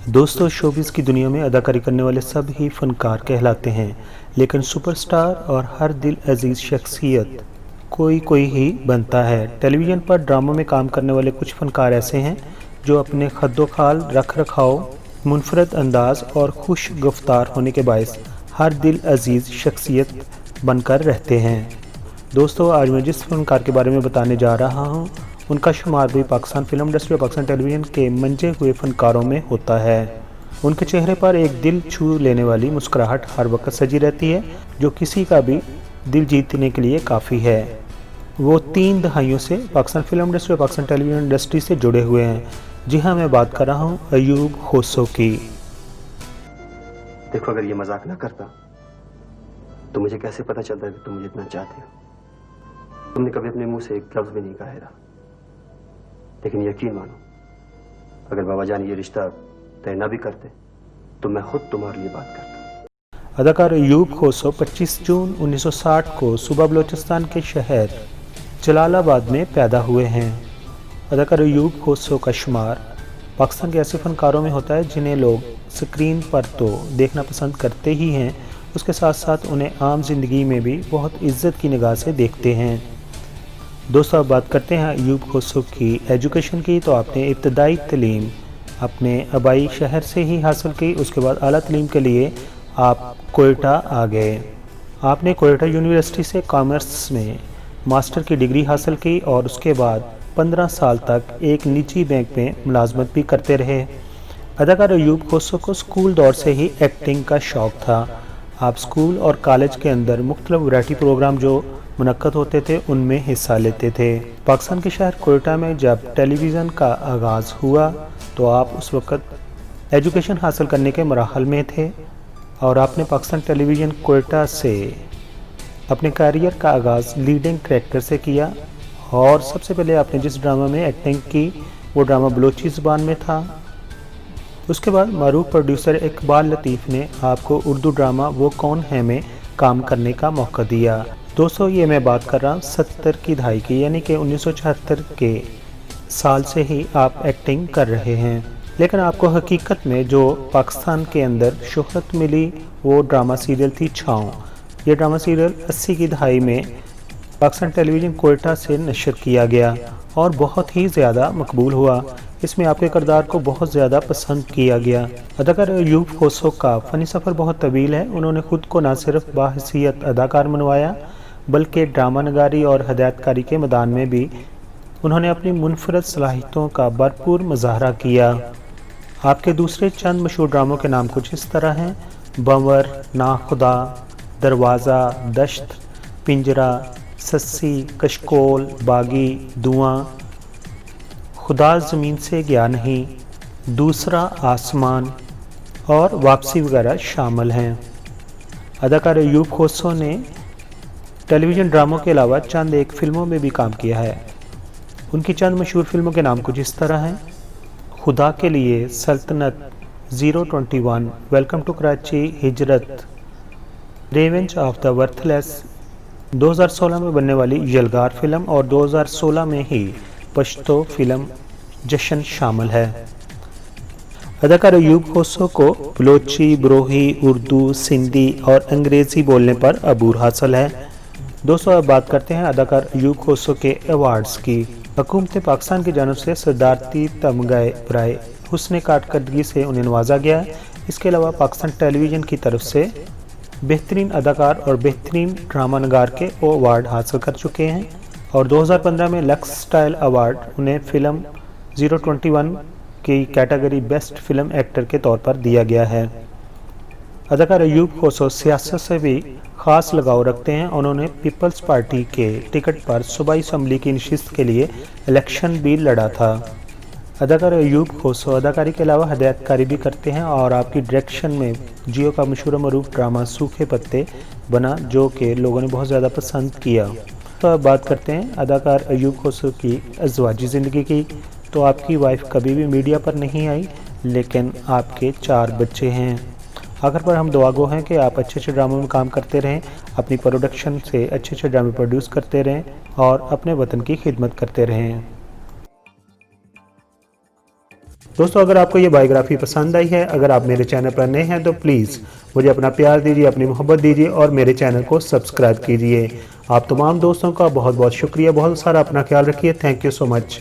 दोस्तों, शोबिस की दुनिया में अदाकारी करने वाले सब ही फनकार कहलाते हैं, लेकिन सुपरस्टार और हर दिल अजीज शख्सियत कोई ही बनता है। टेलीविज़न पर ड्रामों में काम करने वाले कुछ फनकार ऐसे हैं जो अपने खद्दो-खाल, रख रखाव, मुनफरद अंदाज और खुश गुफ्तार होने के बायस हर दिल अजीज शख्सियत बनकर रहते हैं। दोस्तों, आज मैं जिस फनकार के बारे में बताने जा रहा हूँ उनका शुमार भी पाकिस्तान फिल्म इंडस्ट्री और पाकिस्तान टेलीविज़न के मंजे हुए फनकारों में होता है। उनके चेहरे पर एक दिल छू लेने वाली मुस्कुराहट हर वक्त सजी रहती है, जो किसी का भी दिल जीतने के लिए काफ़ी है। वो 3 दहाइयों से पाकिस्तान फिल्म इंडस्ट्री और पाकिस्तान टेलीविज़न इंडस्ट्री से जुड़े हुए हैं। जी हाँ, मैं बात कर रहा हूँ अयूब खोसो की। देखो, अगर ये मजाक ना करता तो मुझे कैसे पता चलता कि तुम मुझे इतना चाहते हो। तुमने कभी अपने मुंह से एक लफ्ज भी नहीं कहा है, लेकिन यकीन मानो, अगर बाबा जान ये रिश्ता तय ना भी करते तो मैं खुद तुम्हारे लिए बात करता। अदाकार अयूब खोसो 25 जून 1960 को सूबा बलोचिस्तान के शहर जलालाबाद में पैदा हुए हैं। अदाकार अयूब खोसो का शुमार पाकिस्तान के ऐसे फनकारों में होता है जिन्हें लोग स्क्रीन पर तो देखना पसंद करते ही हैं, उसके साथ साथ उन्हें आम जिंदगी में भी बहुत इज्जत की निगाह से देखते हैं। दोस्तों, अब बात करते हैं अयूब खोसो की एजुकेशन की। तो आपने इब्तदाई तलीम अपने आबाई शहर से ही हासिल की। उसके बाद आला तलीम के लिए आप कोयटा आ गए। आपने कोयटा यूनिवर्सिटी से कॉमर्स में मास्टर की डिग्री हासिल की और उसके बाद 15 साल तक एक निजी बैंक में मुलाजमत भी करते रहे। अदाकार अयूब खोसो को स्कूल दौर से ही एक्टिंग का शौक़ था। आप स्कूल और कॉलेज के अंदर मुख्तलिफ वैरायटी प्रोग्राम जो मुनक्कद होते थे उनमें हिस्सा लेते थे। पाकिस्तान के शहर कोयटा में जब टेलीविज़न का आगाज़ हुआ तो आप उस वक़्त एजुकेशन हासिल करने के मराहल में थे और आपने पाकिस्तान टेलीविज़न कोयटा से अपने करियर का आगाज़ लीडिंग कैरेक्टर से किया। और सबसे पहले आपने जिस ड्रामा में एक्टिंग की वो ड्रामा बलोची ज़ुबान में था। उसके बाद मरूफ प्रोड्यूसर इकबाल लतीफ़ ने आपको उर्दू ड्रामा वो कौन है में काम करने का मौका दिया। दोस्तों, ये मैं बात कर रहा हूँ 70 की दहाई की, यानी कि 1976 के साल से ही आप एक्टिंग कर रहे हैं। लेकिन आपको हकीकत में जो पाकिस्तान के अंदर शोहरत मिली वो ड्रामा सीरियल थी छाँव। ये ड्रामा सीरियल 80 की दहाई में पाकिस्तान टेलीविज़न कोयटा से नशर किया गया और बहुत ही ज़्यादा मकबूल हुआ। इसमें आपके किरदार को बहुत ज़्यादा पसंद किया गया। अदाकार अयूब खोसो का फ़नी सफ़र बहुत तवील है। उन्होंने ख़ुद को न सिर्फ बाहसीयत अदाकार मनवाया बल्कि ड्रामा नगारी और हदायतकारी के मैदान में भी उन्होंने अपनी मुनफरद सलाहियतों का भरपूर मुजाहरा किया। आपके दूसरे चंद मशहूर ड्रामों के नाम कुछ इस तरह हैं: बंवर, नाखुदा, दरवाज़ा, दश्त, पिंजरा, सस्सी, कशकोल, बागी, धुआं, खुदा ज़मीन से गया नहीं, दूसरा आसमान और वापसी वगैरह शामिल हैं। अदाकार अयूब खोसो ने टेलीविज़न ड्रामों के अलावा चंद एक फिल्मों में भी काम किया है। उनकी चंद मशहूर फिल्मों के नाम कुछ इस तरह हैं: खुदा के लिए, सल्तनत, 021, वेलकम टू कराची, हिजरत, रिवेंज ऑफ द वर्थलेस, 2016 में बनने वाली यलगार फिल्म और 2016 में ही पश्तो फिल्म जश्न शामिल है। अदाकार अयूब खोसो को बलोची, बरोही, उर्दू, सिंधी और अंग्रेज़ी बोलने पर अबूर हासिल है। दोस्तों, अब बात करते हैं अदाकार अयूब खोसो के अवार्ड्स की। हुकूमत पाकिस्तान की जानब से सदारती तमगाए बराए हुस्न कारकर्दगी से उन्हें नवाजा गया है। इसके अलावा पाकिस्तान टेलीविज़न की तरफ से बेहतरीन अदाकार और बेहतरीन ड्रामा नगार के वो अवार्ड हासिल कर चुके हैं और 2015 में लक्स स्टाइल अवार्ड उन्हें फिल्म 021 की कैटेगरी बेस्ट फिल्म एक्टर के तौर पर दिया गया है। अदाकार अयूब खोसो सियासत से भी ख़ास लगाव रखते हैं। उन्होंने पीपल्स पार्टी के टिकट पर सूबाई असम्बली की नशिस्त के लिए इलेक्शन भी लड़ा था। अदाकार अयूब खोसो अदाकारी के अलावा हदायतकारी भी करते हैं और आपकी डायरेक्शन में जियो का मशहूर मरूफ ड्रामा सूखे पत्ते बना, जो कि लोगों ने बहुत ज़्यादा पसंद किया। तो अब बात करते हैं अदाकार अयूब खोसो की अज़वाजी ज़िंदगी की। तो आपकी वाइफ कभी भी मीडिया पर नहीं आई, लेकिन आपके 4 बच्चे हैं। आखिर पर हम दुआ गो हैं कि आप अच्छे अच्छे ड्रामों में काम करते रहें, अपनी प्रोडक्शन से अच्छे अच्छे ड्रामे प्रोड्यूस करते रहें और अपने वतन की खिदमत करते रहें। دوستو اگر آپ کو یہ بائیوگرافی پسند آئی ہے، اگر آپ میرے چینل پر نئے ہیں تو پلیز مجھے اپنا پیار دیجیے، اپنی محبت دیجیے اور میرے چینل کو سبسکرائب کیجیے۔ آپ تمام دوستوں کا بہت بہت شکریہ، بہت سارا اپنا خیال رکھیے۔ Thank you so much.